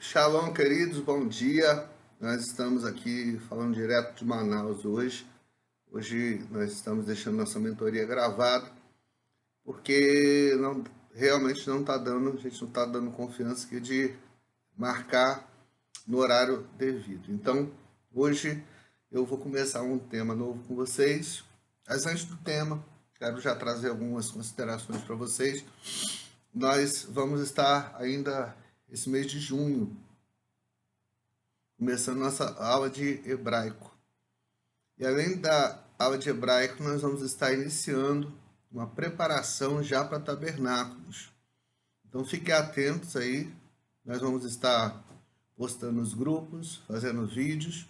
Shalom, queridos, bom dia. Nós estamos aqui falando direto de Manaus hoje. Hoje nós estamos deixando nossa mentoria gravada, porque realmente não está dando, a gente não está dando confiança aqui de marcar no horário devido. Então, hoje eu vou começar um tema novo com vocês. Mas antes do tema, quero já trazer algumas considerações para vocês. Nós vamos estar ainda esse mês de junho começando nossa aula de hebraico. E além da aula de hebraico, nós vamos estar iniciando uma preparação já para tabernáculos. Então fiquem atentos aí, nós vamos estar postando nos grupos, fazendo vídeos.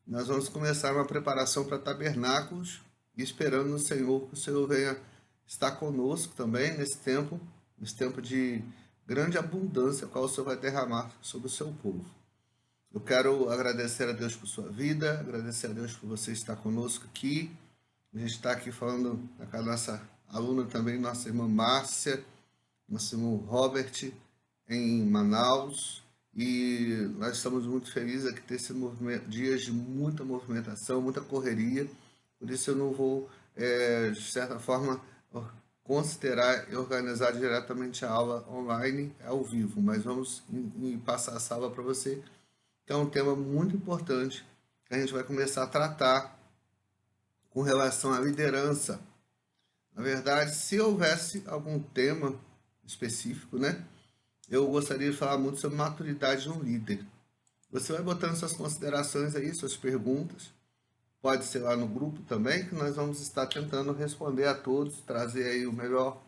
Nós vamos começar uma preparação para tabernáculos e esperando no Senhor que o Senhor venha estar conosco também nesse tempo de grande abundância, qual o Senhor vai derramar sobre o seu povo. Eu quero agradecer a Deus por sua vida, agradecer a Deus por você estar conosco aqui. A gente está aqui falando com a nossa aluna também, nossa irmã Márcia, nosso irmão Robert, em Manaus. E nós estamos muito felizes aqui ter esse dias de muita movimentação, muita correria. Por isso eu não vou, de certa forma, considerar e organizar diretamente a aula online, ao vivo. Mas vamos passar essa aula para você. É um tema muito importante que a gente vai começar a tratar com relação à liderança. Na verdade, se houvesse algum tema específico, né? Eu gostaria de falar muito sobre maturidade de um líder. Você vai botando suas considerações aí, suas perguntas. Pode ser lá no grupo também, que nós vamos estar tentando responder a todos, trazer aí o melhor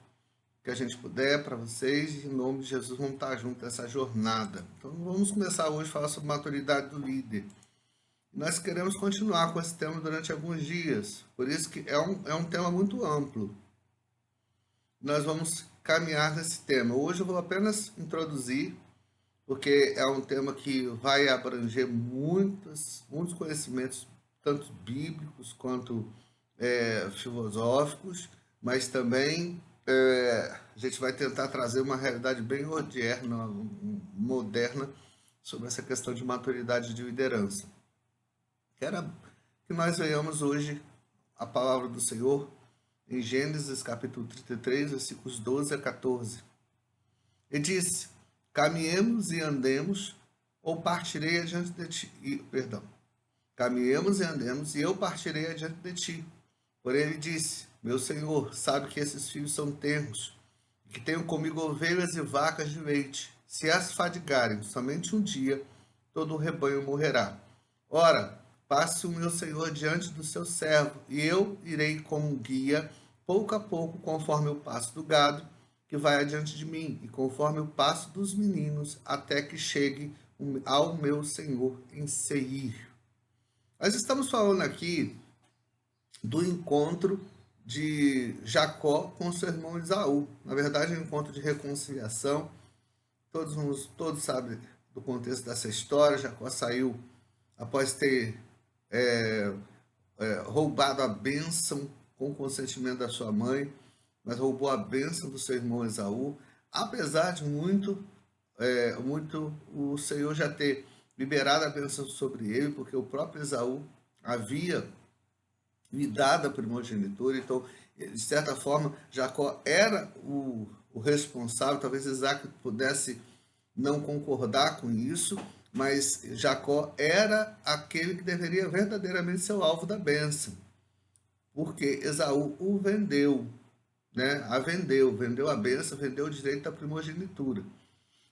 que a gente puder para vocês, e em nome de Jesus vamos estar juntos nessa jornada. Então vamos começar hoje a falar sobre maturidade do líder. Nós queremos continuar com esse tema durante alguns dias, por isso que é um tema muito amplo. Nós vamos caminhar nesse tema. Hoje eu vou apenas introduzir, porque é um tema que vai abranger muitos conhecimentos, tanto bíblicos quanto filosóficos, mas também a gente vai tentar trazer uma realidade bem moderna sobre essa questão de maturidade de liderança. Quero que nós venhamos hoje a palavra do Senhor em Gênesis capítulo 33, versículos 12 a 14. Ele disse: caminhemos e andemos, ou partirei adiante de ti. Caminhemos e andemos, e eu partirei adiante de ti. Porém ele disse: meu Senhor sabe que esses filhos são tenros, e que tenho comigo ovelhas e vacas de leite. Se as fadigarem somente um dia, todo o rebanho morrerá. Ora, passe o meu Senhor diante do seu servo, e eu irei como guia, pouco a pouco, conforme o passo do gado, que vai adiante de mim, e conforme o passo dos meninos, até que chegue ao meu Senhor em Seir. Nós estamos falando aqui do encontro de Jacó com seu irmão Esaú. Na verdade, é um encontro de reconciliação. Todos sabem do contexto dessa história. Jacó saiu após ter roubado a bênção com o consentimento da sua mãe, mas roubou a bênção do seu irmão Esaú, apesar de muito o Senhor já ter liberado a bênção sobre ele, porque o próprio Esaú havia lhe dado a primogenitura. Então, de certa forma, Jacó era o responsável. Talvez Isaac pudesse não concordar com isso, mas Jacó era aquele que deveria verdadeiramente ser o alvo da bênção, porque Esaú o vendeu, né? Vendeu a bênção, vendeu o direito da primogenitura.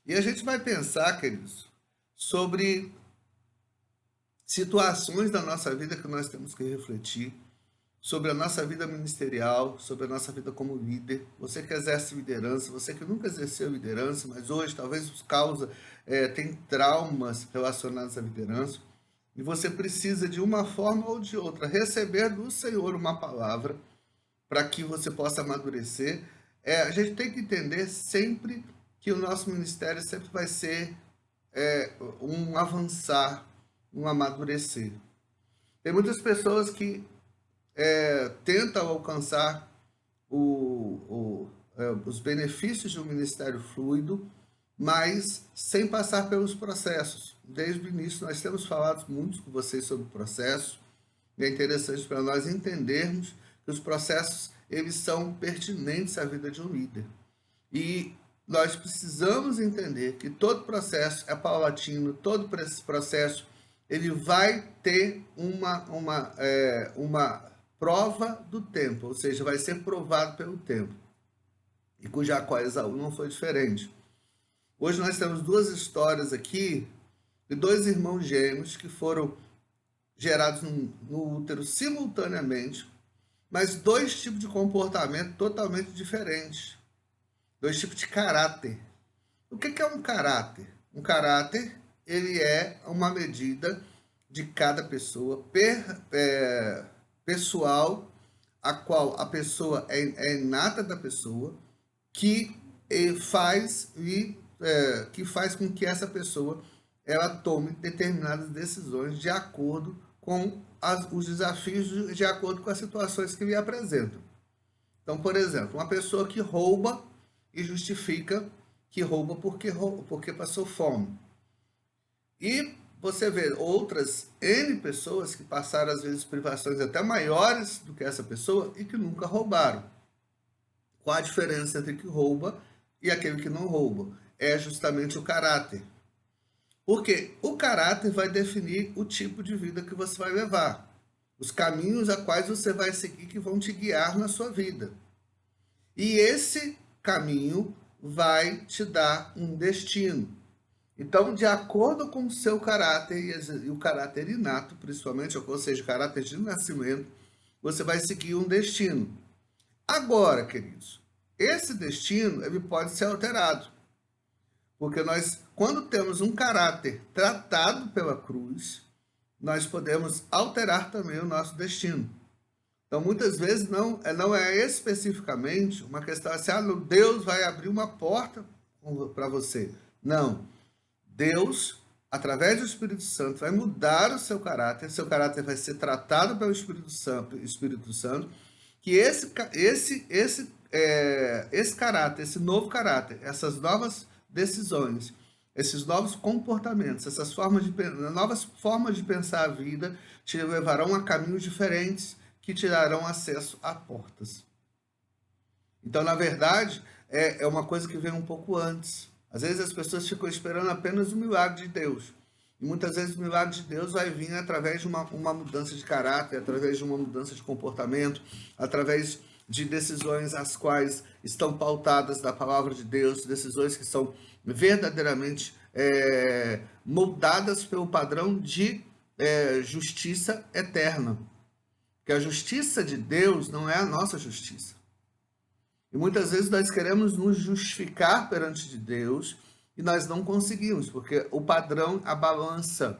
E a gente vai pensar, queridos, sobre situações da nossa vida que nós temos que refletir, sobre a nossa vida ministerial, sobre a nossa vida como líder. Você que exerce liderança, você que nunca exerceu liderança, mas hoje talvez por causa tem traumas relacionados à liderança, e você precisa de uma forma ou de outra receber do Senhor uma palavra para que você possa amadurecer. A gente tem que entender sempre que o nosso ministério sempre vai ser um avançar, um amadurecer. Tem muitas pessoas que tentam alcançar os benefícios de um ministério fluido, mas sem passar pelos processos. Desde o início nós temos falado muito com vocês sobre o processo, e é interessante para nós entendermos que os processos eles são pertinentes à vida de um líder. E nós precisamos entender que todo processo é paulatino, todo processo ele vai ter uma prova do tempo, ou seja, vai ser provado pelo tempo. E com Jacó e Esaú não foi diferente. Hoje nós temos duas histórias aqui de dois irmãos gêmeos que foram gerados no útero simultaneamente, mas dois tipos de comportamento totalmente diferentes. Dois tipos de caráter. O que é um caráter? Um caráter, ele é uma medida de cada pessoa, pessoal, a qual a pessoa é inata da pessoa, que faz com que essa pessoa ela tome determinadas decisões de acordo com os desafios, de acordo com as situações que lhe apresentam. Então, por exemplo, uma pessoa que rouba e justifica que rouba porque passou fome. E você vê outras N pessoas que passaram, às vezes, privações até maiores do que essa pessoa e que nunca roubaram. Qual a diferença entre que rouba e aquele que não rouba? É justamente o caráter. Porque o caráter vai definir o tipo de vida que você vai levar, os caminhos a quais você vai seguir que vão te guiar na sua vida. E esse caminho vai te dar um destino. Então, de acordo com o seu caráter, e o caráter inato, principalmente, ou seja, o caráter de nascimento, você vai seguir um destino. Agora, queridos, esse destino ele pode ser alterado. Porque nós, quando temos um caráter tratado pela cruz, nós podemos alterar também o nosso destino. Então, muitas vezes, não é especificamente uma questão assim, Deus vai abrir uma porta para você. Não. Deus, através do Espírito Santo, vai mudar o seu caráter vai ser tratado pelo Espírito Santo, que esse caráter, esse novo caráter, essas novas decisões, esses novos comportamentos, essas novas formas de pensar a vida, te levarão a caminhos diferentes que te darão acesso a portas. Então, na verdade, é uma coisa que vem um pouco antes. Às vezes as pessoas ficam esperando apenas o milagre de Deus. E muitas vezes o milagre de Deus vai vir através de uma mudança de caráter, através de uma mudança de comportamento, através de decisões as quais estão pautadas da palavra de Deus, decisões que são verdadeiramente moldadas pelo padrão de justiça eterna. Porque a justiça de Deus não é a nossa justiça. E muitas vezes nós queremos nos justificar perante de Deus e nós não conseguimos, porque o padrão, a balança,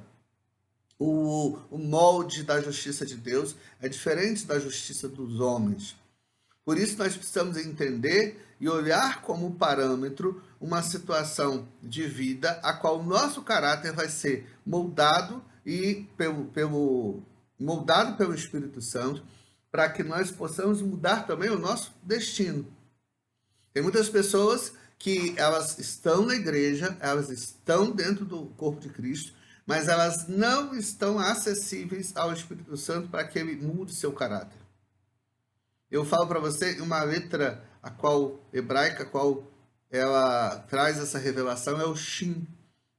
o molde da justiça de Deus é diferente da justiça dos homens. Por isso nós precisamos entender e olhar como parâmetro uma situação de vida a qual o nosso caráter vai ser moldado moldado pelo Espírito Santo, para que nós possamos mudar também o nosso destino. Tem muitas pessoas que elas estão na igreja, elas estão dentro do corpo de Cristo, mas elas não estão acessíveis ao Espírito Santo para que ele mude seu caráter. Eu falo para você uma letra hebraica, a qual ela traz essa revelação, é o Shin.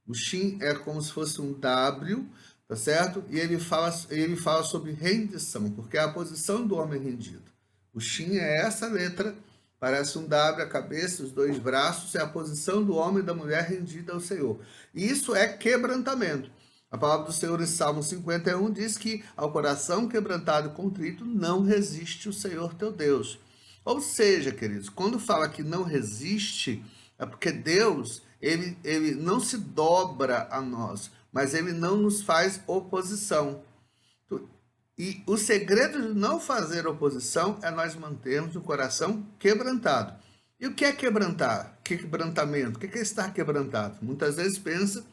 O Shin é como se fosse um W, tá certo? E ele fala sobre rendição, porque é a posição do homem rendido. O Shin é essa letra, parece um W, a cabeça, os dois braços, é a posição do homem e da mulher rendida ao Senhor. E isso é quebrantamento. A palavra do Senhor em Salmo 51 diz que ao coração quebrantado e contrito não resiste o Senhor teu Deus. Ou seja, queridos, quando fala que não resiste, é porque Deus, ele não se dobra a nós, mas ele não nos faz oposição. E o segredo de não fazer oposição é nós mantermos o coração quebrantado. E o que é quebrantar? Que quebrantamento? O que é estar quebrantado? Muitas vezes pensa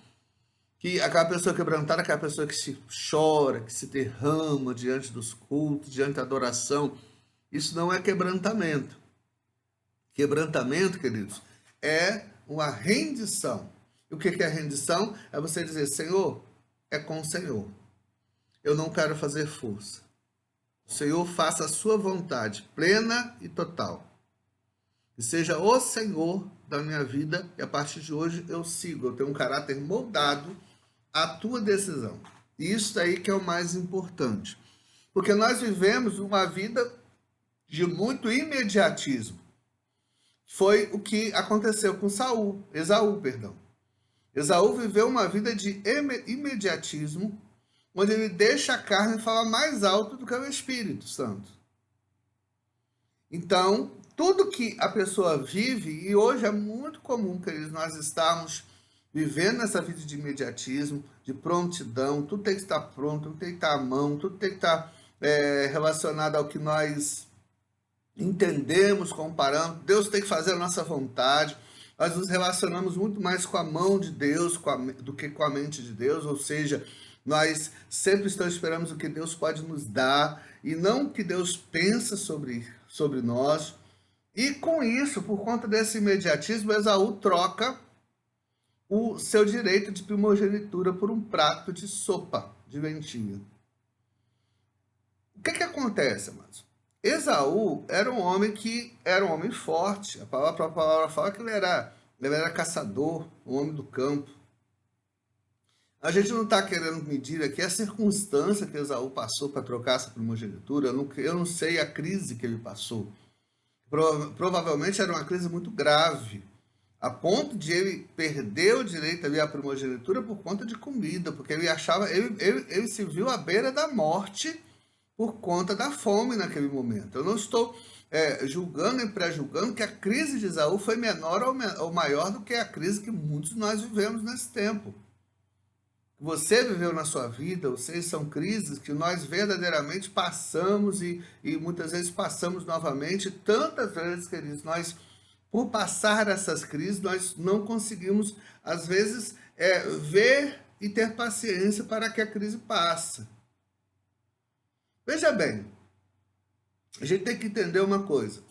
que aquela pessoa quebrantada é aquela pessoa que se chora, que se derrama diante dos cultos, diante da adoração. Isso não é quebrantamento. Quebrantamento, queridos, é uma rendição. E o que é rendição? É você dizer, Senhor, é com o Senhor. Eu não quero fazer força. O Senhor faça a sua vontade, plena e total. Que seja o Senhor da minha vida, e a partir de hoje eu sigo, eu tenho um caráter moldado à tua decisão. E isso aí que é o mais importante. Porque nós vivemos uma vida de muito imediatismo. Foi o que aconteceu com Esaú, perdão. Esaú viveu uma vida de imediatismo, onde ele deixa a carne falar mais alto do que o Espírito Santo. Então, tudo que a pessoa vive, e hoje é muito comum que nós estamos vivendo essa vida de imediatismo, de prontidão, tudo tem que estar pronto, tudo tem que estar à mão, tudo tem que estar relacionado ao que nós entendemos, comparando. Deus tem que fazer a nossa vontade. Nós nos relacionamos muito mais com a mão de Deus do que com a mente de Deus, ou seja, nós sempre estamos esperando o que Deus pode nos dar e não o que Deus pensa sobre nós. E com isso, por conta desse imediatismo, Esaú troca o seu direito de primogenitura por um prato de sopa de lentilha. O que acontece, amados? Esaú era um homem forte. A palavra fala que ele era caçador, um homem do campo. A gente não está querendo medir aqui a circunstância que Esaú passou para trocar essa primogenitura. Eu não sei a crise que ele passou. Provavelmente era uma crise muito grave, a ponto de ele perder o direito ali à primogenitura por conta de comida, porque ele se viu à beira da morte por conta da fome naquele momento. Eu não estou julgando e pré-julgando que a crise de Esaú foi menor ou maior do que a crise que muitos de nós vivemos nesse tempo. Você viveu na sua vida, vocês são crises que nós verdadeiramente passamos e muitas vezes passamos novamente. Tantas vezes, queridos, nós, por passar essas crises, nós não conseguimos, às vezes, ver e ter paciência para que a crise passe. Veja bem, a gente tem que entender uma coisa.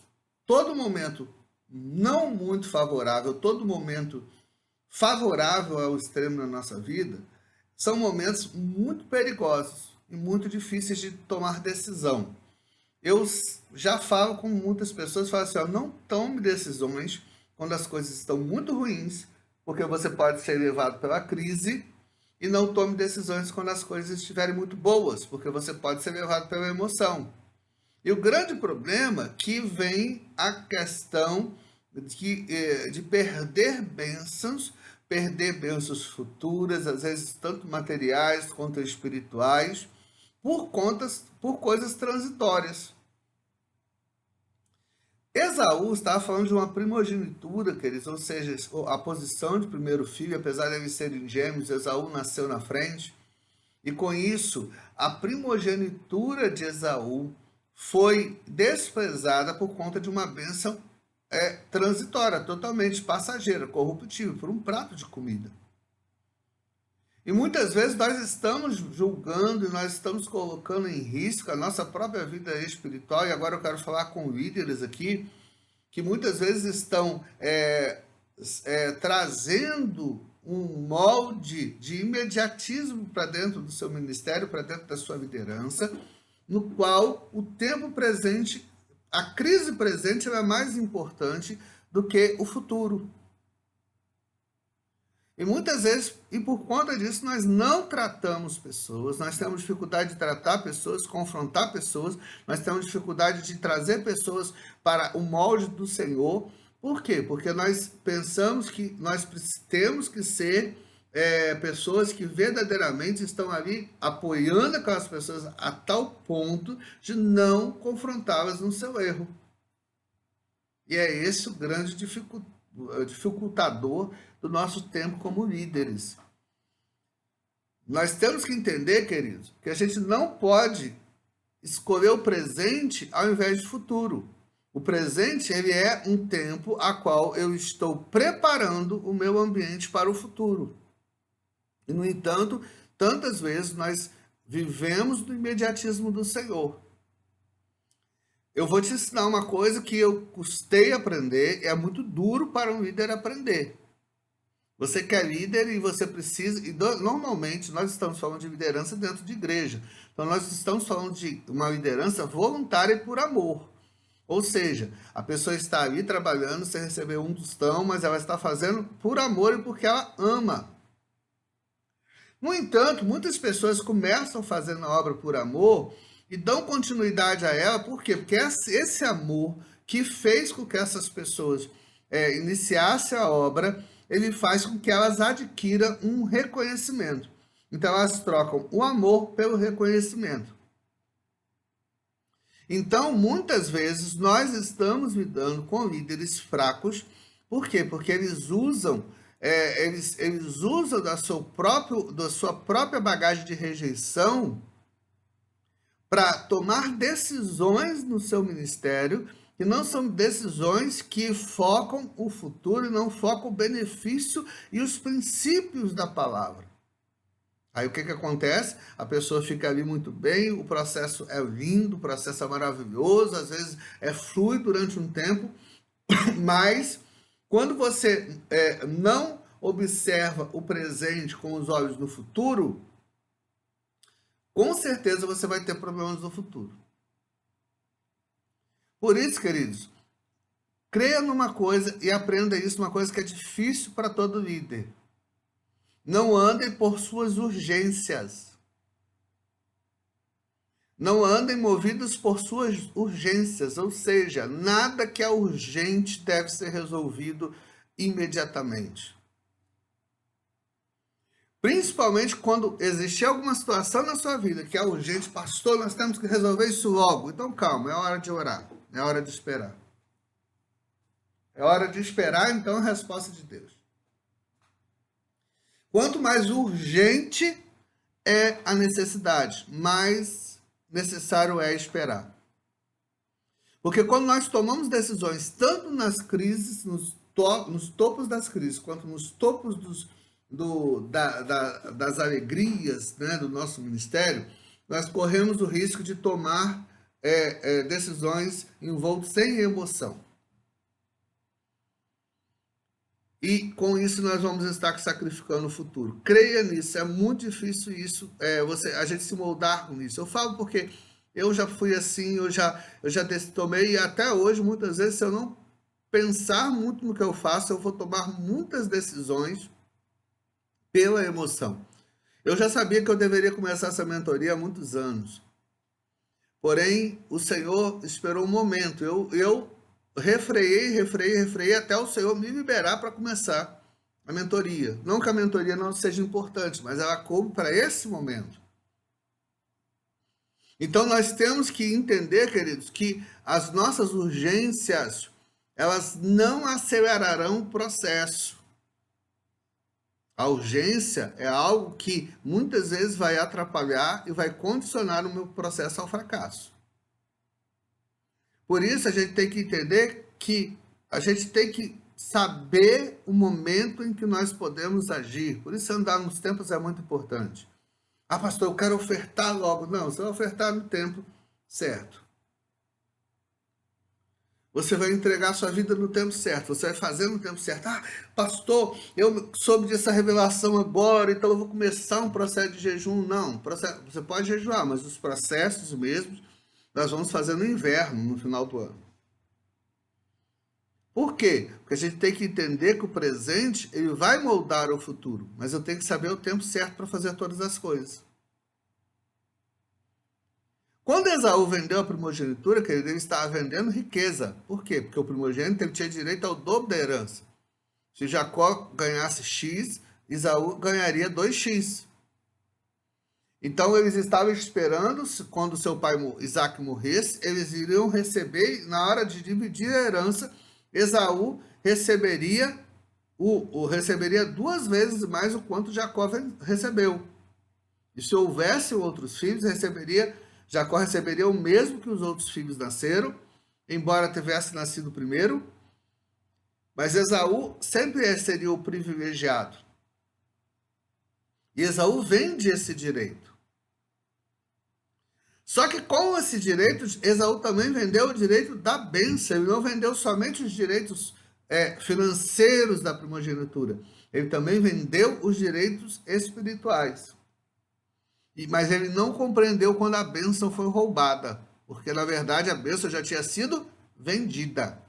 Todo momento não muito favorável, todo momento favorável ao extremo na nossa vida, são momentos muito perigosos e muito difíceis de tomar decisão. Eu já falo com muitas pessoas, falo assim, não tome decisões quando as coisas estão muito ruins, porque você pode ser levado pela crise, e não tome decisões quando as coisas estiverem muito boas, porque você pode ser levado pela emoção. E o grande problema que vem a questão de perder bênçãos futuras, às vezes tanto materiais quanto espirituais, por coisas transitórias. Esaú estava falando de uma primogenitura, queridos, ou seja, a posição de primeiro filho, apesar de eles serem gêmeos, Esaú nasceu na frente, e com isso, a primogenitura de Esaú foi desprezada por conta de uma bênção transitória, totalmente passageira, corruptível, por um prato de comida. E muitas vezes nós estamos julgando e nós estamos colocando em risco a nossa própria vida espiritual, e agora eu quero falar com líderes aqui, que muitas vezes estão trazendo um molde de imediatismo para dentro do seu ministério, para dentro da sua liderança, no qual o tempo presente, a crise presente é mais importante do que o futuro. E muitas vezes, e por conta disso, nós não tratamos pessoas, nós temos dificuldade de tratar pessoas, confrontar pessoas, nós temos dificuldade de trazer pessoas para o molde do Senhor. Por quê? Porque nós pensamos que nós temos que ser pessoas que verdadeiramente estão ali apoiando aquelas pessoas a tal ponto de não confrontá-las no seu erro. E é esse o grande dificultador do nosso tempo como líderes. Nós temos que entender, queridos, que a gente não pode escolher o presente ao invés do futuro. O presente, ele é um tempo a qual eu estou preparando o meu ambiente para o futuro. E, no entanto, tantas vezes nós vivemos no imediatismo do Senhor. Eu vou te ensinar uma coisa que eu custei aprender, é muito duro para um líder aprender. Você que é líder e você precisa... Normalmente, nós estamos falando de liderança dentro de igreja. Então, nós estamos falando de uma liderança voluntária e por amor. Ou seja, a pessoa está ali trabalhando sem receber um tostão, mas ela está fazendo por amor e porque ela ama. No entanto, muitas pessoas começam fazendo a obra por amor e dão continuidade a ela, por quê? Porque esse amor que fez com que essas pessoas iniciassem a obra, ele faz com que elas adquiram um reconhecimento. Então, elas trocam o amor pelo reconhecimento. Então, muitas vezes, nós estamos lidando com líderes fracos. Por quê? Porque eles usam, eles usam da sua própria bagagem de rejeição para tomar decisões no seu ministério, que não são decisões que focam o futuro e não focam o benefício e os princípios da palavra. Aí o que acontece? A pessoa fica ali muito bem, o processo é lindo, o processo é maravilhoso, às vezes flui durante um tempo, mas quando você não observa o presente com os olhos do futuro, com certeza você vai ter problemas no futuro. Por isso, queridos, creia numa coisa e aprenda isso, uma coisa que é difícil para todo líder. Não andem por suas urgências. Não andem movidos por suas urgências, ou seja, nada que é urgente deve ser resolvido imediatamente. Principalmente quando existir alguma situação na sua vida que é urgente, pastor, nós temos que resolver isso logo. Então calma, é hora de orar, é hora de esperar. É hora de esperar, então, a resposta de Deus. Quanto mais urgente é a necessidade, mais necessário é esperar. Porque quando nós tomamos decisões, tanto nas crises, nos topos das crises, quanto nos topos das alegrias, né, do nosso ministério, nós corremos o risco de tomar decisões envoltas sem emoção. E com isso nós vamos estar sacrificando o futuro. Creia nisso, é muito difícil isso, a gente se moldar com isso. Eu falo porque eu já fui assim, eu já tomei, e até hoje, muitas vezes, se eu não pensar muito no que eu faço, eu vou tomar muitas decisões pela emoção. Eu já sabia que eu deveria começar essa mentoria há muitos anos. Porém, o Senhor esperou um momento. Eu refreiei até o Senhor me liberar para começar a mentoria. Não que a mentoria não seja importante, mas ela coube para esse momento. Então nós temos que entender, queridos, que as nossas urgências, elas não acelerarão o processo. A urgência é algo que muitas vezes vai atrapalhar e vai condicionar o meu processo ao fracasso. Por isso, a gente tem que entender que a gente tem que saber o momento em que nós podemos agir. Por isso, andar nos tempos é muito importante. Ah, pastor, eu quero ofertar logo. Não, você vai ofertar no tempo certo. Você vai entregar a sua vida no tempo certo. Você vai fazer no tempo certo. Ah, pastor, eu soube dessa revelação agora, então eu vou começar um processo de jejum. Não, você pode jejuar, mas os processos mesmos nós vamos fazer no inverno, no final do ano. Por quê? Porque a gente tem que entender que o presente ele vai moldar o futuro, mas eu tenho que saber o tempo certo para fazer todas as coisas. Quando Esaú vendeu a primogenitura, querido, ele estava vendendo riqueza. Por quê? Porque o primogênito ele tinha direito ao dobro da herança. Se Jacó ganhasse X, Esaú ganharia 2X. Então, eles estavam esperando, quando seu pai Isaac morresse, eles iriam receber, na hora de dividir a herança, Esaú receberia receberia 2 vezes mais o quanto Jacó recebeu. E se houvesse outros filhos, Jacó receberia o mesmo que os outros filhos nasceram, embora tivesse nascido primeiro, mas Esaú sempre seria o privilegiado. E Esaú vende esse direito. Só que com esse direito, Esaú também vendeu o direito da bênção. Ele não vendeu somente os direitos financeiros da primogenitura. Ele também vendeu os direitos espirituais. Mas ele não compreendeu quando a bênção foi roubada, porque na verdade a bênção já tinha sido vendida.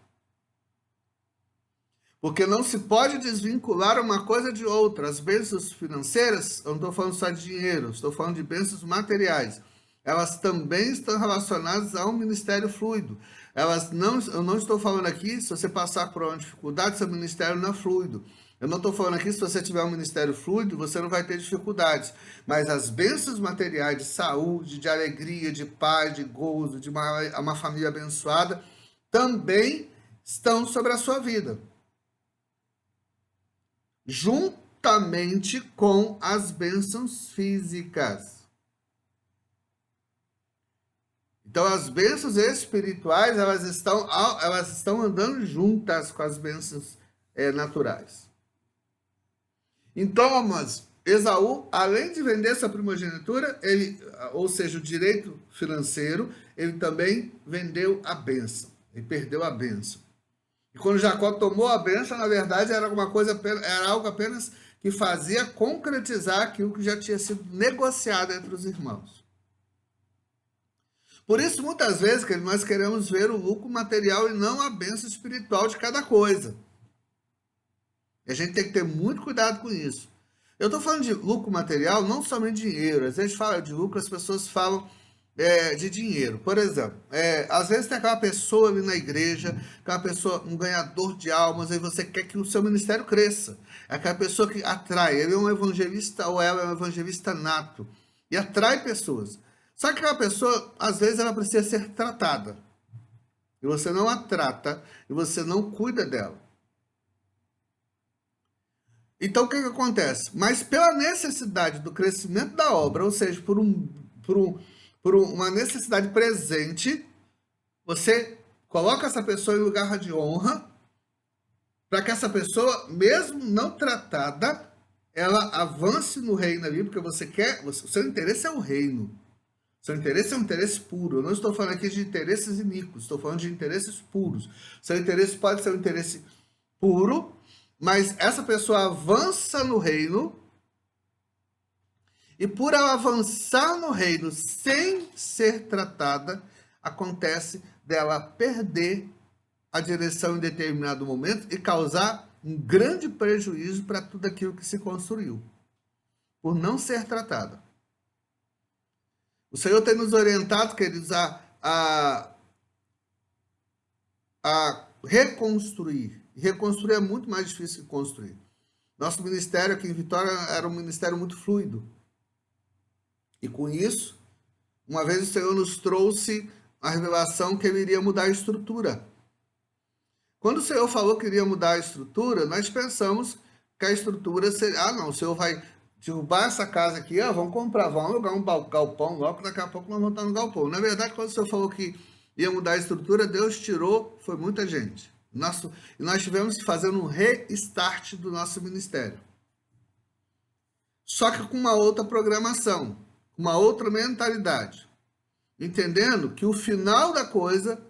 Porque não se pode desvincular uma coisa de outra. As bênçãos financeiras, eu não estou falando só de dinheiro, estou falando de bênçãos materiais. Elas também estão relacionadas ao ministério fluido. Eu não estou falando aqui, se você passar por uma dificuldade, seu ministério não é fluido. Eu não estou falando aqui, se você tiver um ministério fluido, você não vai ter dificuldades. Mas as bênçãos materiais de saúde, de alegria, de paz, de gozo, de uma família abençoada, também estão sobre a sua vida, juntamente com as bênçãos físicas. Então, as bênçãos espirituais, elas estão andando juntas com as bênçãos naturais. Então, mas Esaú, além de vender essa primogenitura, ou seja, o direito financeiro, ele também vendeu a bênção. Ele perdeu a bênção. E quando Jacó tomou a bênção, na verdade, era algo apenas que fazia concretizar aquilo que já tinha sido negociado entre os irmãos. Por isso, muitas vezes, que nós queremos ver o lucro material e não a bênção espiritual de cada coisa. E a gente tem que ter muito cuidado com isso. Eu estou falando de lucro material, não somente dinheiro. Às vezes fala de lucro, as pessoas falam de dinheiro. Por exemplo, às vezes tem aquela pessoa ali na igreja, aquela pessoa, um ganhador de almas, aí você quer que o seu ministério cresça. É aquela pessoa que atrai, ele é um evangelista ou ela é um evangelista nato, e atrai pessoas. Só que aquela pessoa, às vezes, ela precisa ser tratada. E você não a trata, e você não cuida dela. Então, o que acontece? Mas pela necessidade do crescimento da obra, ou seja, por uma necessidade presente, você coloca essa pessoa em lugar de honra, para que essa pessoa, mesmo não tratada, ela avance no reino ali, porque o seu interesse é o reino. Seu interesse é um interesse puro. Eu não estou falando aqui de interesses iníquos, estou falando de interesses puros. Seu interesse pode ser um interesse puro, mas essa pessoa avança no reino, e por ela avançar no reino sem ser tratada, acontece dela perder a direção em determinado momento e causar um grande prejuízo para tudo aquilo que se construiu, por não ser tratada. O Senhor tem nos orientado, queridos, a reconstruir. E reconstruir é muito mais difícil que construir. Nosso ministério aqui em Vitória era um ministério muito fluido. E com isso, uma vez o Senhor nos trouxe a revelação que ele iria mudar a estrutura. Quando o Senhor falou que iria mudar a estrutura, nós pensamos que a estrutura seria... não, o Senhor vai derrubar essa casa aqui, vamos comprar, vamos alugar um galpão, logo daqui a pouco nós vamos estar no galpão. Na verdade, quando o Senhor falou que ia mudar a estrutura, Deus tirou, foi muita gente. E nós tivemos que fazer um restart do nosso ministério. Só que com uma outra programação, uma outra mentalidade. Entendendo que o final da coisa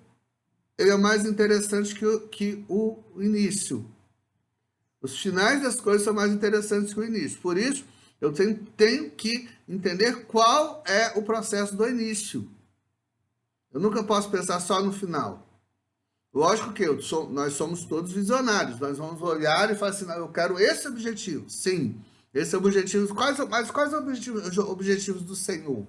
ele é mais interessante que o início. Os finais das coisas são mais interessantes que o início. Por isso, eu tenho que entender qual é o processo do início. Eu nunca posso pensar só no final. Lógico que nós somos todos visionários. Nós vamos olhar e falar assim, eu quero esse objetivo. Sim, esse é o objetivo. Mas quais são os objetivos do Senhor?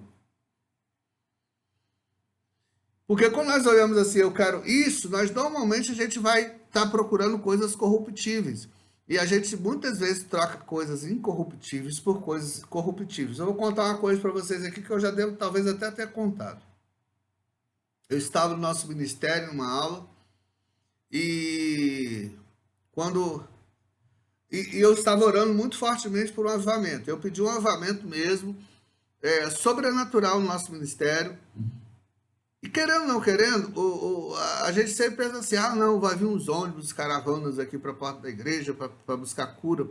Porque quando nós olhamos assim, eu quero isso, normalmente a gente vai estar procurando coisas corruptíveis. E a gente muitas vezes troca coisas incorruptíveis por coisas corruptíveis. Eu vou contar uma coisa para vocês aqui que eu já devo talvez até ter contado. Eu estava no nosso ministério, numa aula, e eu estava orando muito fortemente por um avivamento. Eu pedi um avivamento mesmo, sobrenatural no nosso ministério. E querendo ou não querendo, a gente sempre pensa assim, não, vai vir uns ônibus, caravanas aqui para a porta da igreja, para buscar cura,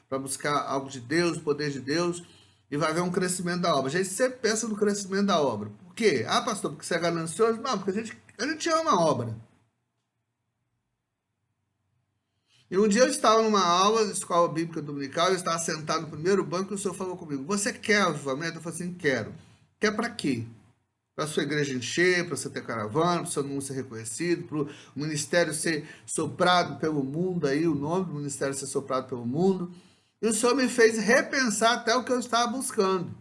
para buscar algo de Deus, poder de Deus, e vai haver um crescimento da obra. A gente sempre pensa no crescimento da obra. Por quê? Pastor, porque você é ganancioso? Não, porque a gente ama a obra. E um dia eu estava numa aula de escola bíblica dominical, eu estava sentado no primeiro banco e o senhor falou comigo: Você quer avivamento? Eu falei assim: Quero. Quer para quê? Para a sua igreja encher, para você ter caravana, para o seu nome ser reconhecido, para o ministério ser soprado pelo mundo, aí o nome do ministério ser soprado pelo mundo. E o senhor me fez repensar até o que eu estava buscando.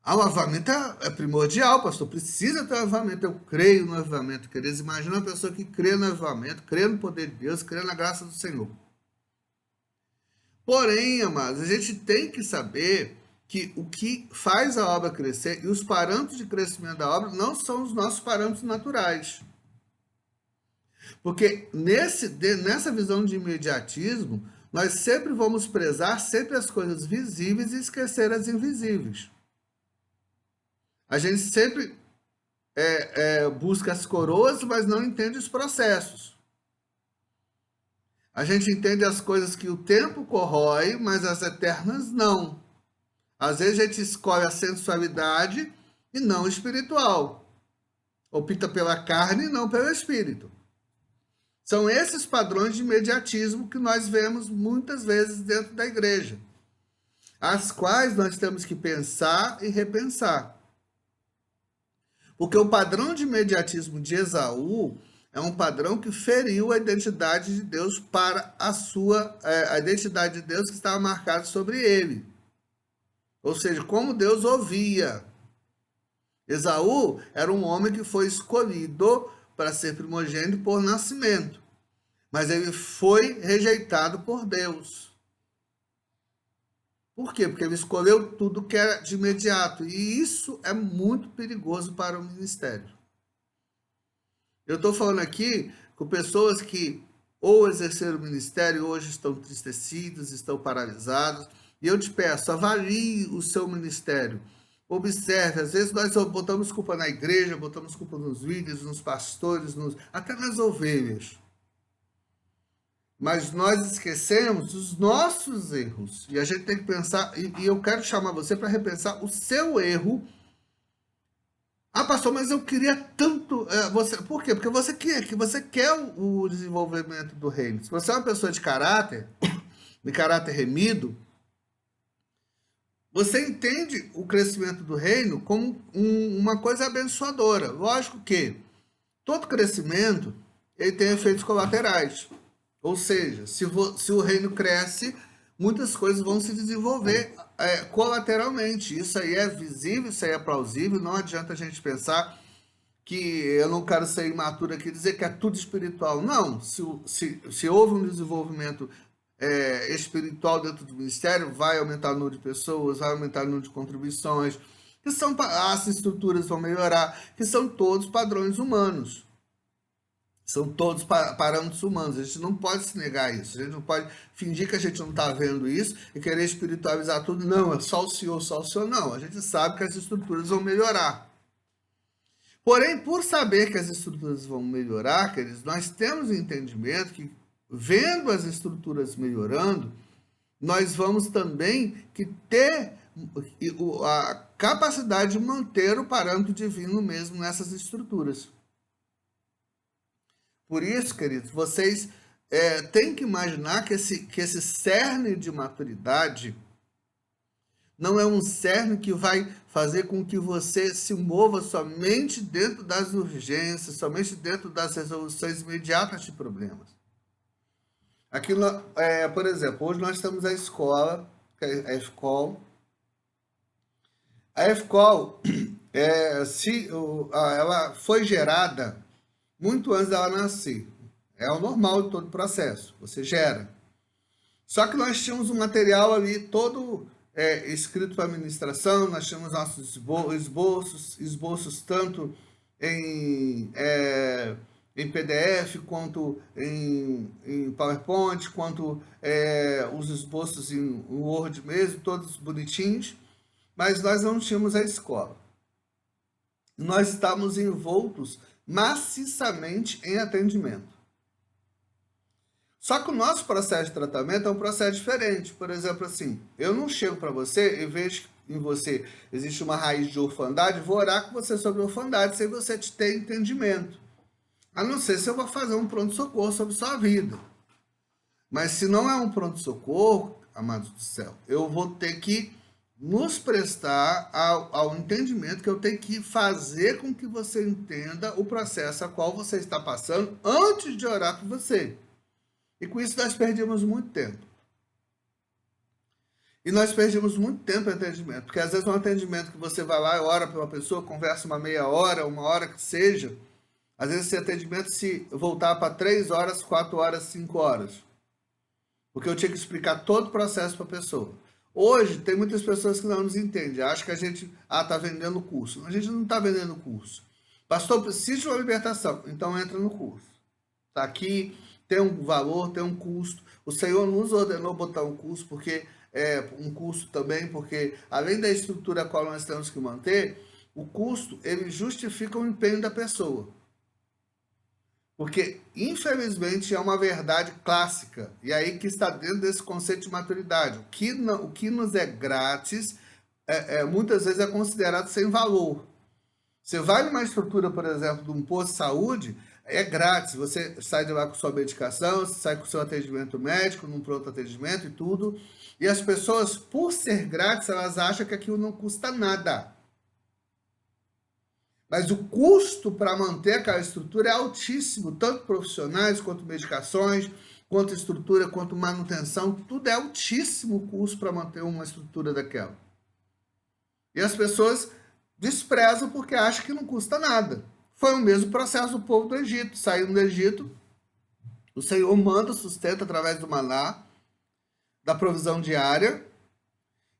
O avivamento é primordial, pastor. Precisa ter um avivamento. Eu creio no avivamento, queridos. Imagina uma pessoa que crê no avivamento, crê no poder de Deus, crê na graça do Senhor. Porém, amados, a gente tem que saber que o que faz a obra crescer e os parâmetros de crescimento da obra não são os nossos parâmetros naturais. Porque nessa visão de imediatismo, nós sempre vamos prezar sempre as coisas visíveis e esquecer as invisíveis. A gente sempre busca as coroas, mas não entende os processos. A gente entende as coisas que o tempo corrói, mas as eternas não. Às vezes a gente escolhe a sensualidade e não o espiritual. Opta pela carne e não pelo espírito. São esses padrões de imediatismo que nós vemos muitas vezes dentro da igreja, as quais nós temos que pensar e repensar. Porque o padrão de imediatismo de Esaú é um padrão que feriu a identidade de Deus para a identidade de Deus que estava marcada sobre ele. Ou seja, como Deus ouvia. Esaú era um homem que foi escolhido para ser primogênito por nascimento, mas ele foi rejeitado por Deus. Por quê? Porque ele escolheu tudo que era de imediato. E isso é muito perigoso para o ministério. Eu estou falando aqui com pessoas que ou exerceram o ministério, hoje estão entristecidos, estão paralisados. E eu te peço, avalie o seu ministério. Observe, às vezes nós botamos culpa na igreja, botamos culpa nos líderes, nos pastores, até nas ovelhas. Mas nós esquecemos os nossos erros. E a gente tem que pensar, e eu quero chamar você para repensar o seu erro. Ah, pastor, mas eu queria tanto... por quê? Porque você quer o desenvolvimento do reino. Se você é uma pessoa de caráter remido, você entende o crescimento do reino como uma coisa abençoadora. Lógico que todo crescimento ele tem efeitos colaterais. Ou seja, se o reino cresce, muitas coisas vão se desenvolver colateralmente. Isso aí é visível, isso aí é plausível. Não adianta a gente pensar que eu não quero ser imaturo aqui e dizer que é tudo espiritual. Não, se houve um desenvolvimento espiritual dentro do ministério, vai aumentar o número de pessoas, vai aumentar o número de contribuições, as estruturas vão melhorar, que são todos padrões humanos. São todos parâmetros humanos. A gente não pode se negar isso. A gente não pode fingir que a gente não está vendo isso e querer espiritualizar tudo. Não, é só o Senhor, só o Senhor. Não, a gente sabe que as estruturas vão melhorar. Porém, por saber que as estruturas vão melhorar, queridos, nós temos o entendimento que, vendo as estruturas melhorando, nós vamos também que ter a capacidade de manter o parâmetro divino mesmo nessas estruturas. Por isso, queridos, vocês têm que imaginar que esse cerne de maturidade não é um cerne que vai fazer com que você se mova somente dentro das urgências, somente dentro das resoluções imediatas de problemas. Aqui, por exemplo, hoje nós temos a escola, que é a FCOL. A FCOL, ela foi gerada muito antes dela nascer. É o normal de todo o processo. Você gera. Só que nós tínhamos um material ali todo escrito para administração, nós tínhamos nossos esboços tanto em PDF, quanto em PowerPoint, quanto os esboços em Word mesmo, todos bonitinhos. Mas nós não tínhamos a escola. Nós estávamos envoltos maciçamente em atendimento. Só que o nosso processo de tratamento é um processo diferente. Por exemplo, assim, eu não chego para você e vejo que em você existe uma raiz de orfandade, vou orar com você sobre orfandade sem você ter entendimento. A não ser se eu vou fazer um pronto-socorro sobre sua vida. Mas se não é um pronto-socorro, amados do céu, eu vou ter que nos prestar ao entendimento que eu tenho que fazer com que você entenda o processo a qual você está passando antes de orar por você. E com isso nós perdemos muito tempo. E nós perdemos muito tempo em atendimento, porque às vezes um atendimento que você vai lá e ora para uma pessoa, conversa uma meia hora, uma hora que seja, às vezes esse atendimento se voltar para 3 horas, 4 horas, 5 horas. Porque eu tinha que explicar todo o processo para a pessoa. Hoje, tem muitas pessoas que não nos entendem. Acham que a gente está vendendo curso. A gente não está vendendo curso. Pastor, preciso de uma libertação. Então, entra no curso. Está aqui, tem um valor, tem um custo. O Senhor nos ordenou botar um curso, porque um custo também, porque além da estrutura a qual nós temos que manter, o custo, ele justifica o empenho da pessoa. Porque, infelizmente, é uma verdade clássica. E aí que está dentro desse conceito de maturidade. O que nos é grátis, muitas vezes é considerado sem valor. Você vai numa estrutura, por exemplo, de um posto de saúde, é grátis. Você sai de lá com sua medicação, você sai com seu atendimento médico, num pronto atendimento e tudo. E as pessoas, por ser grátis, elas acham que aquilo não custa nada. Mas o custo para manter aquela estrutura é altíssimo, tanto profissionais, quanto medicações, quanto estrutura, quanto manutenção, tudo é altíssimo o custo para manter uma estrutura daquela. E as pessoas desprezam porque acham que não custa nada. Foi o mesmo processo do povo do Egito. Saindo do Egito, o Senhor manda sustento através do maná, da provisão diária,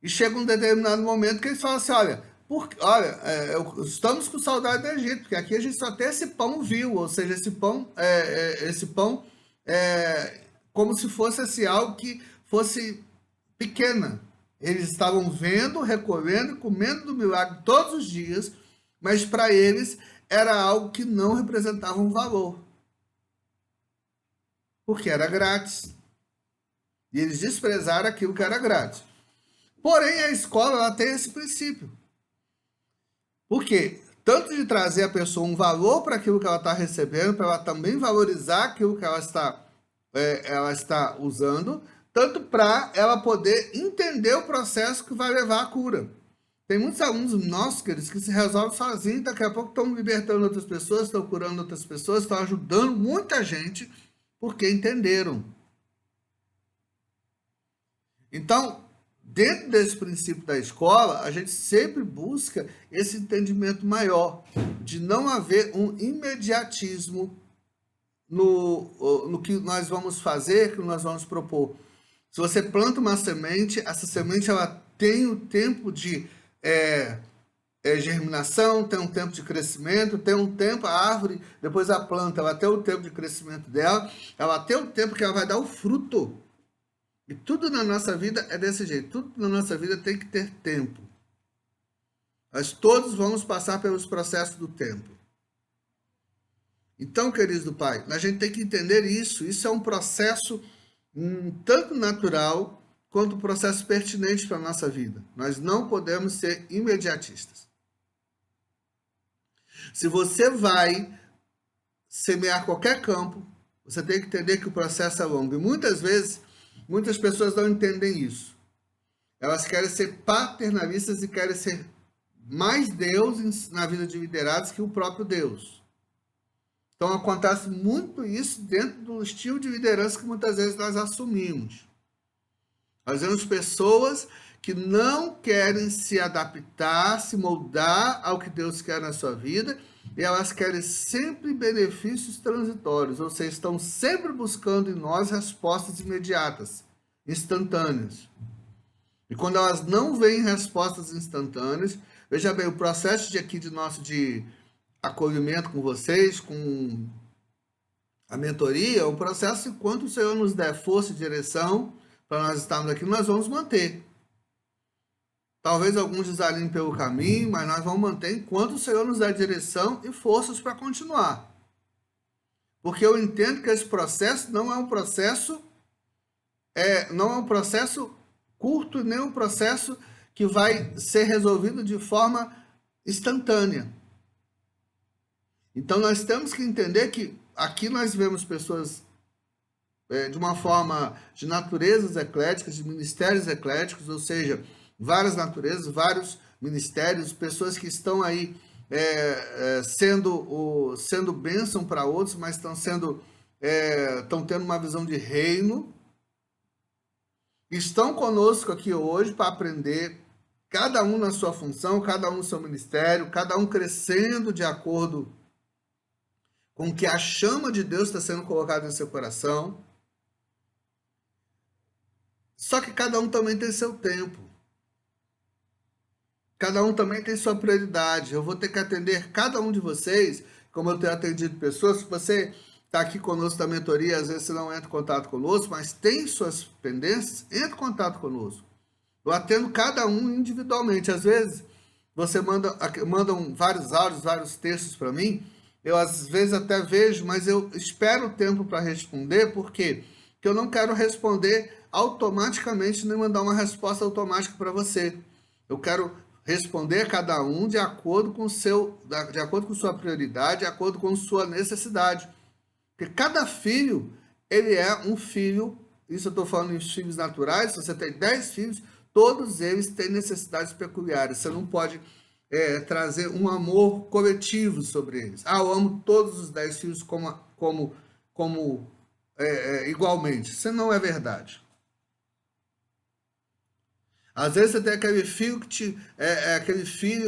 e chega um determinado momento que eles falam assim, olha, estamos com saudade do Egito, porque aqui a gente só tem esse pão vil, ou seja, esse pão como se fosse assim, algo que fosse pequena. Eles estavam vendo, recolhendo, comendo do milagre todos os dias, mas para eles era algo que não representava um valor, porque era grátis. E eles desprezaram aquilo que era grátis. Porém, a escola ela tem esse princípio. Por quê? Tanto de trazer a pessoa um valor para aquilo que ela está recebendo, para ela também valorizar aquilo que ela está usando, tanto para ela poder entender o processo que vai levar à cura. Tem muitos alunos nossos, queridos, que se resolvem sozinhos, daqui a pouco estão libertando outras pessoas, estão curando outras pessoas, estão ajudando muita gente, porque entenderam. Então, dentro desse princípio da escola, a gente sempre busca esse entendimento maior, de não haver um imediatismo no que nós vamos fazer, que nós vamos propor. Se você planta uma semente, essa semente ela tem o tempo de germinação, tem um tempo de crescimento, tem um tempo, a árvore, depois a planta, ela tem o tempo de crescimento dela, ela tem o tempo que ela vai dar o fruto. E tudo na nossa vida é desse jeito. Tudo na nossa vida tem que ter tempo. Nós todos vamos passar pelos processos do tempo. Então, queridos do Pai, a gente tem que entender isso. Isso é um processo tanto natural quanto um processo pertinente para a nossa vida. Nós não podemos ser imediatistas. Se você vai semear qualquer campo, você tem que entender que o processo é longo. E muitas vezes, muitas pessoas não entendem isso. Elas querem ser paternalistas e querem ser mais Deus na vida de liderados que o próprio Deus. Então acontece muito isso dentro do estilo de liderança que muitas vezes nós assumimos. Nós vemos pessoas que não querem se adaptar, se moldar ao que Deus quer na sua vida, e elas querem sempre benefícios transitórios, ou seja, estão sempre buscando em nós respostas imediatas, instantâneas. E quando elas não veem respostas instantâneas, veja bem, o processo de acolhimento com vocês, com a mentoria, é um processo, enquanto o Senhor nos der força e direção para nós estarmos aqui, nós vamos manter. Talvez alguns desanimem pelo caminho, mas nós vamos manter enquanto o Senhor nos der direção e forças para continuar. Porque eu entendo que esse processo não é um processo curto, nem um processo que vai ser resolvido de forma instantânea. Então nós temos que entender que aqui nós vemos pessoas de uma forma de naturezas ecléticas, de ministérios ecléticos, ou seja, várias naturezas, vários ministérios, pessoas que estão aí sendo bênção para outros, mas estão tendo uma visão de reino, estão conosco aqui hoje para aprender, cada um na sua função, cada um no seu ministério, cada um crescendo de acordo com que a chama de Deus está sendo colocada em seu coração. Só que cada um também tem seu tempo. Cada um também tem sua prioridade. Eu vou ter que atender cada um de vocês, como eu tenho atendido pessoas. Se você está aqui conosco da mentoria, às vezes você não entra em contato conosco, mas tem suas pendências, entre em contato conosco. Eu atendo cada um individualmente. Às vezes, você mandam vários áudios, vários textos para mim. Eu, às vezes, até vejo, mas eu espero o tempo para responder, porque eu não quero responder automaticamente, nem mandar uma resposta automática para você. Eu quero responder cada um de acordo com sua prioridade, de acordo com sua necessidade. Porque cada filho, ele é um filho, isso eu estou falando em filhos naturais, se você tem 10 filhos, todos eles têm necessidades peculiares. Você não pode trazer um amor coletivo sobre eles. Eu amo todos os 10 filhos igualmente. Isso não é verdade. Às vezes você tem aquele filho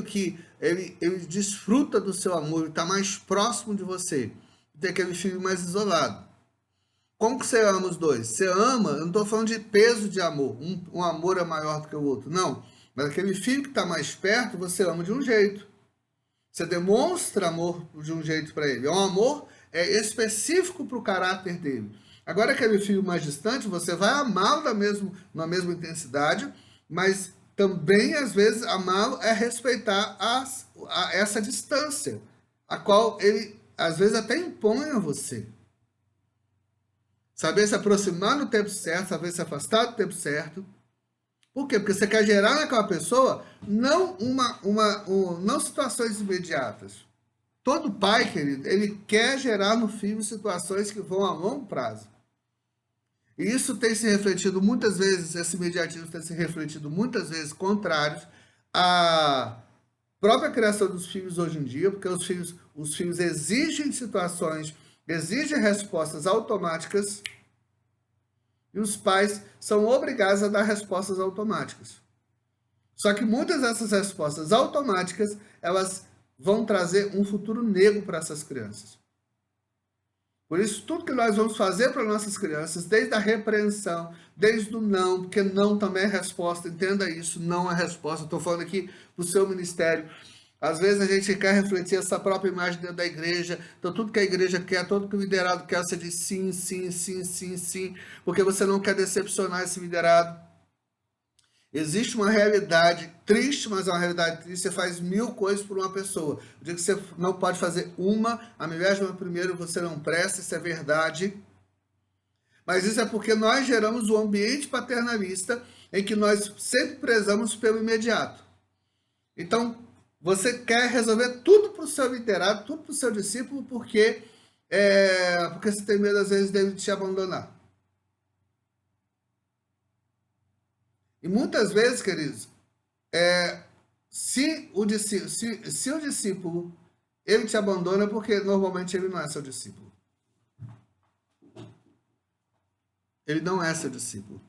que ele desfruta do seu amor, ele está mais próximo de você. Tem aquele filho mais isolado. Como que você ama os dois? Você ama, eu não estou falando de peso de amor, um amor é maior do que o outro, não. Mas aquele filho que está mais perto, você ama de um jeito. Você demonstra amor de um jeito para ele. É um amor específico para o caráter dele. Agora, aquele filho mais distante, você vai amá-lo na mesma intensidade, mas também, às vezes, amá-lo é respeitar essa distância, a qual ele, às vezes, até impõe a você. Saber se aproximar no tempo certo, saber se afastar do tempo certo. Por quê? Porque você quer gerar naquela pessoa não não situações imediatas. Todo pai, querido, ele quer gerar no filho situações que vão a longo prazo. E isso tem se refletido muitas vezes, esse imediatismo tem se refletido muitas vezes contrários à própria criação dos filhos hoje em dia, porque os filhos exigem situações, exigem respostas automáticas, e os pais são obrigados a dar respostas automáticas. Só que muitas dessas respostas automáticas, elas vão trazer um futuro negro para essas crianças. Por isso, tudo que nós vamos fazer para nossas crianças, desde a repreensão, desde o não, porque não também é resposta, entenda isso, não é resposta. Estou falando aqui para o seu ministério. Às vezes a gente quer refletir essa própria imagem dentro da igreja, então tudo que a igreja quer, tudo que o liderado quer, você diz sim, sim, sim, sim, sim, porque você não quer decepcionar esse liderado. Existe uma realidade triste, mas é uma realidade triste. Você faz 1000 coisas por uma pessoa. O dia que você não pode fazer uma, a 21ª você não presta, isso é verdade. Mas isso é porque nós geramos um ambiente paternalista em que nós sempre prezamos pelo imediato. Então, você quer resolver tudo para o seu liderado, tudo para o seu discípulo, porque você tem medo, às vezes, dele te abandonar. E muitas vezes, queridos, se o discípulo ele te abandona, porque normalmente ele não é seu discípulo. Ele não é seu discípulo.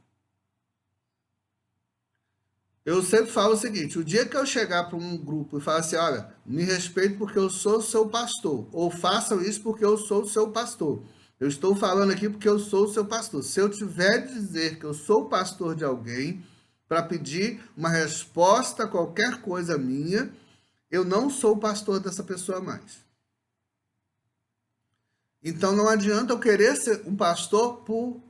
Eu sempre falo o seguinte, o dia que eu chegar para um grupo e falar assim, olha, me respeite porque eu sou seu pastor, ou façam isso porque eu sou o seu pastor. Eu estou falando aqui porque eu sou o seu pastor. Se eu tiver de dizer que eu sou o pastor de alguém, para pedir uma resposta a qualquer coisa minha, eu não sou o pastor dessa pessoa mais. Então não adianta eu querer ser um pastor por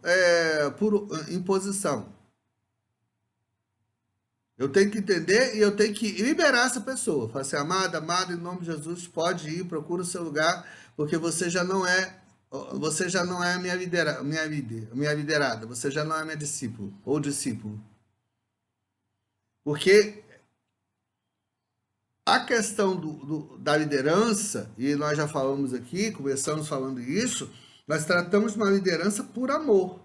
imposição. Eu tenho que entender e eu tenho que liberar essa pessoa. Falar assim, amada, em nome de Jesus, pode ir, procura o seu lugar, porque você já não é minha liderada, você já não é minha discípulo ou discípulo. Porque A questão da liderança, e nós já falamos aqui, começamos falando isso, nós tratamos de uma liderança por amor.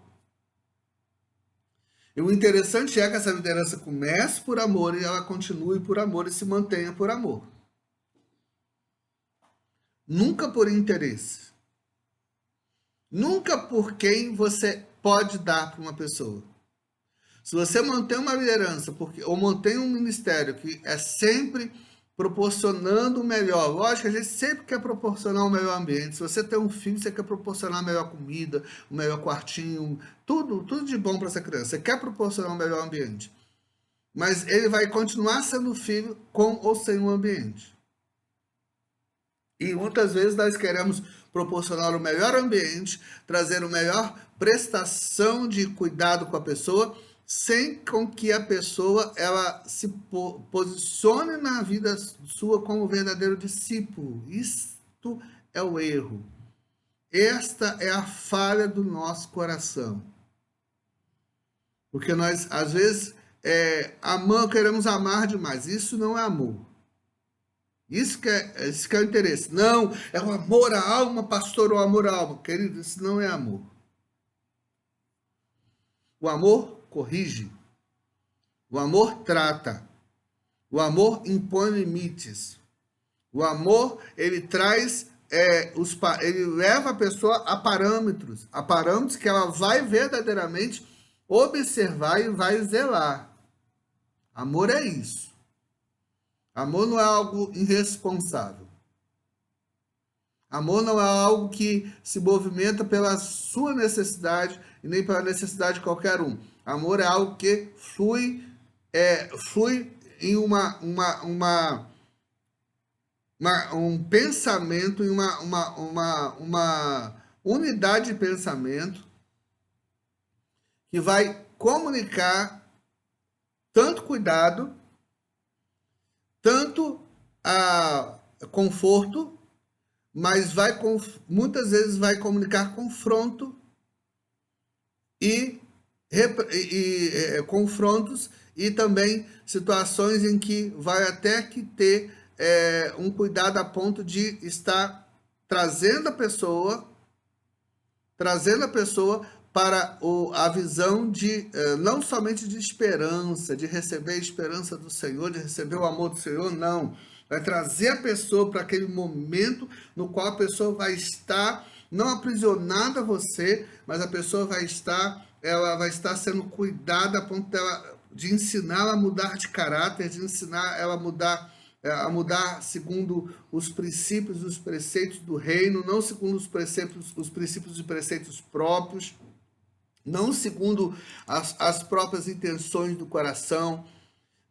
E o interessante é que essa liderança comece por amor e ela continue por amor e se mantenha por amor. Nunca por interesse. Nunca por quem você pode dar para uma pessoa. Se você mantém uma liderança ou mantém um ministério que é sempre proporcionando o melhor, lógico, a gente sempre quer proporcionar o melhor ambiente. Se você tem um filho, você quer proporcionar a melhor comida, o melhor quartinho, tudo de bom para essa criança. Você quer proporcionar o melhor ambiente. Mas ele vai continuar sendo filho com ou sem um ambiente. E muitas vezes nós queremos proporcionar o melhor ambiente, trazer o melhor prestação de cuidado com a pessoa, sem com que a pessoa ela se posicione na vida sua como verdadeiro discípulo. Isto é o erro. Esta é a falha do nosso coração. Porque nós, às vezes, queremos amar demais. Isso não é amor. Isso que é o interesse. Não, é o amor à alma, pastor, o amor à alma. Querido, isso não é amor. O amor corrige. O amor trata. O amor impõe limites. O amor, ele traz, ele leva a pessoa a parâmetros que ela vai verdadeiramente observar e vai zelar. Amor é isso. Amor não é algo irresponsável. Amor não é algo que se movimenta pela sua necessidade e nem pela necessidade de qualquer um. Amor é algo que flui em um pensamento, em uma unidade de pensamento que vai comunicar tanto cuidado, tanto conforto, mas muitas vezes vai comunicar confronto e confrontos e também situações em que vai até que ter um cuidado a ponto de estar trazendo a pessoa para a visão de não somente de esperança, de receber a esperança do Senhor, de receber o amor do Senhor, não. Vai trazer a pessoa para aquele momento no qual a pessoa vai estar não aprisionada a você, mas a pessoa ela vai estar sendo cuidada a ponto de ensiná-la a mudar de caráter, de ensinar ela a mudar segundo os princípios e os preceitos do reino, não segundo os princípios e preceitos próprios, não segundo as próprias intenções do coração,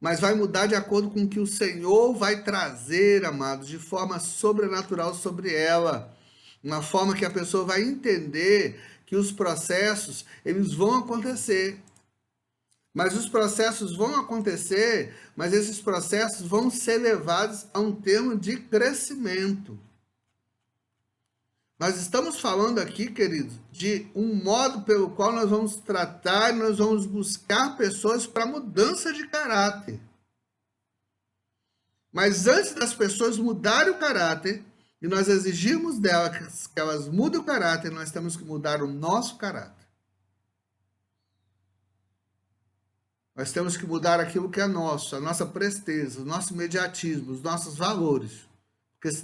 mas vai mudar de acordo com o que o Senhor vai trazer, amados, de forma sobrenatural sobre ela. Uma forma que a pessoa vai entender que os processos, eles vão acontecer. Mas os processos vão acontecer, mas esses processos vão ser levados a um termo de crescimento. Nós estamos falando aqui, queridos, de um modo pelo qual nós vamos tratar, nós vamos buscar pessoas para mudança de caráter. Mas antes das pessoas mudarem o caráter, e nós exigirmos delas que elas mudem o caráter, nós temos que mudar o nosso caráter. Nós temos que mudar aquilo que é nosso, a nossa presteza, o nosso imediatismo, os nossos valores. Porque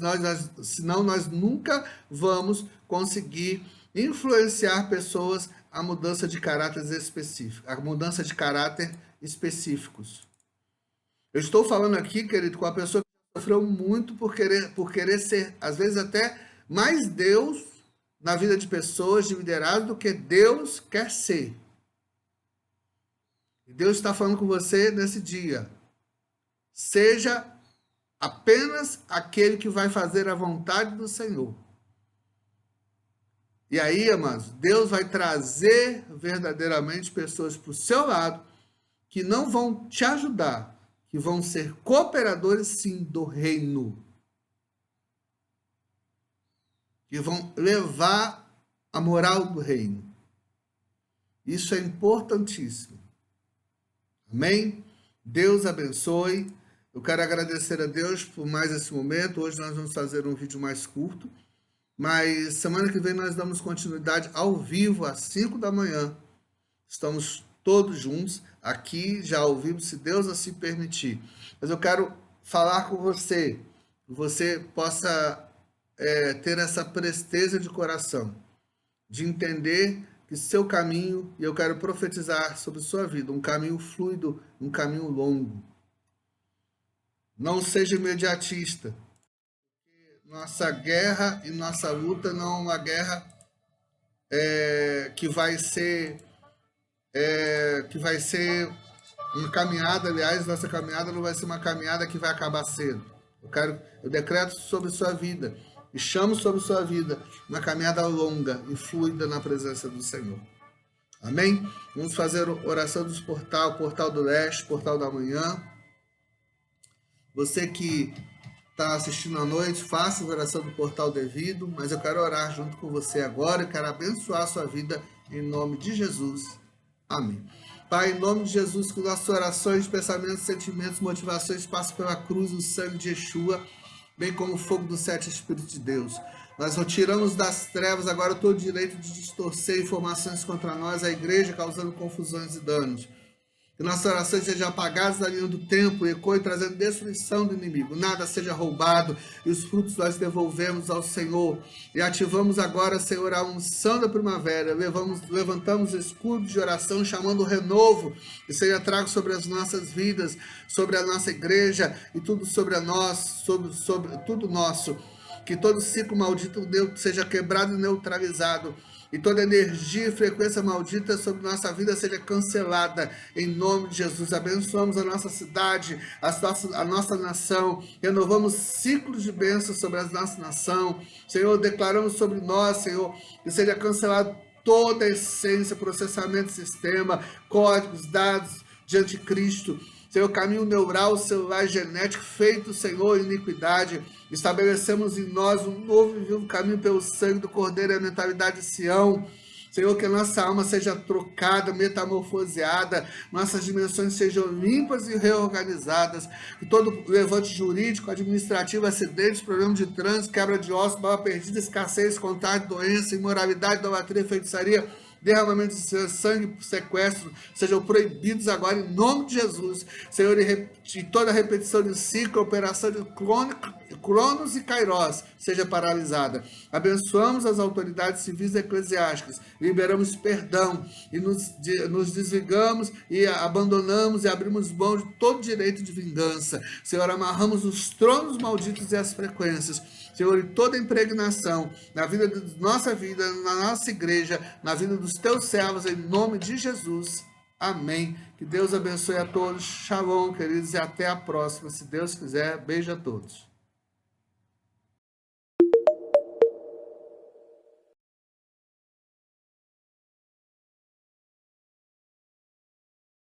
senão nós nunca vamos conseguir influenciar pessoas a mudança de caráteres específicos, a mudança de caráter específicos. Eu estou falando aqui, querido, com a pessoa que sofreu muito por querer ser, às vezes até mais Deus na vida de pessoas, de liderados, do que Deus quer ser. E Deus está falando com você nesse dia. Seja apenas aquele que vai fazer a vontade do Senhor. E aí, amados, Deus vai trazer verdadeiramente pessoas para o seu lado que não vão te ajudar, que vão ser cooperadores, sim, do reino. Que vão levar a moral do reino. Isso é importantíssimo. Amém? Deus abençoe. Eu quero agradecer a Deus por mais esse momento. Hoje nós vamos fazer um vídeo mais curto, mas semana que vem nós damos continuidade ao vivo às 5 da manhã. Estamos todos juntos aqui, já ao vivo, se Deus assim permitir. Mas eu quero falar com você, que você possa ter essa presteza de coração, de entender que seu caminho, e eu quero profetizar sobre sua vida, um caminho fluido, um caminho longo. Não seja imediatista. Nossa guerra e nossa luta não é uma guerra que vai ser uma caminhada. Aliás, nossa caminhada não vai ser uma caminhada que vai acabar cedo. Eu decreto sobre sua vida e chamo sobre sua vida uma caminhada longa e fluida na presença do Senhor. Amém? Vamos fazer oração dos portal do leste, portal da manhã. Você que está assistindo à noite, faça a oração do portal devido, mas eu quero orar junto com você agora e quero abençoar a sua vida em nome de Jesus. Amém. Pai, em nome de Jesus, que nossas orações, pensamentos, sentimentos, motivações passem pela cruz, o sangue de Yeshua, bem como o fogo dos 7 Espíritos de Deus. Nós retiramos das trevas agora todo o direito de distorcer informações contra nós, a igreja, causando confusões e danos. Que nossas orações sejam apagadas da linha do tempo, ecoem trazendo destruição do inimigo. Nada seja roubado e os frutos nós devolvemos ao Senhor. E ativamos agora, Senhor, a unção da primavera. Levantamos o escudo de oração, chamando o renovo que seja trago sobre as nossas vidas, sobre a nossa igreja e tudo sobre nós, sobre tudo nosso. Que todo ciclo maldito seja quebrado e neutralizado. E toda energia e frequência maldita sobre nossa vida seja cancelada. Em nome de Jesus, abençoamos a nossa cidade, a nossa nação. Renovamos ciclos de bênçãos sobre a nossa nação. Senhor, declaramos sobre nós, Senhor, que seja cancelado toda a essência, processamento de sistema, códigos, dados de anticristo. Senhor, caminho neural, celular, genético, feito, Senhor, iniquidade. Estabelecemos em nós um novo e vivo caminho pelo sangue do Cordeiro e a mentalidade de Sião. Senhor, que a nossa alma seja trocada, metamorfoseada, nossas dimensões sejam limpas e reorganizadas, que todo levante jurídico, administrativo, acidentes, problemas de trânsito, quebra de ossos, bala perdida, escassez, contágio, doença, imoralidade, idolatria, feitiçaria, derramamento de sangue, sequestro, sejam proibidos agora em nome de Jesus. Senhor, e toda repetição de ciclo, operação de Cronos e Kairos seja paralisada. Abençoamos as autoridades civis e eclesiásticas, liberamos perdão e nos desligamos e abandonamos e abrimos mão de todo direito de vingança. Senhor, amarramos os tronos malditos e as frequências. Senhor, e toda impregnação na vida de nossa vida, na nossa igreja, na vida dos teus servos, em nome de Jesus. Amém. Que Deus abençoe a todos. Shalom, queridos, e até a próxima. Se Deus quiser, beijo a todos.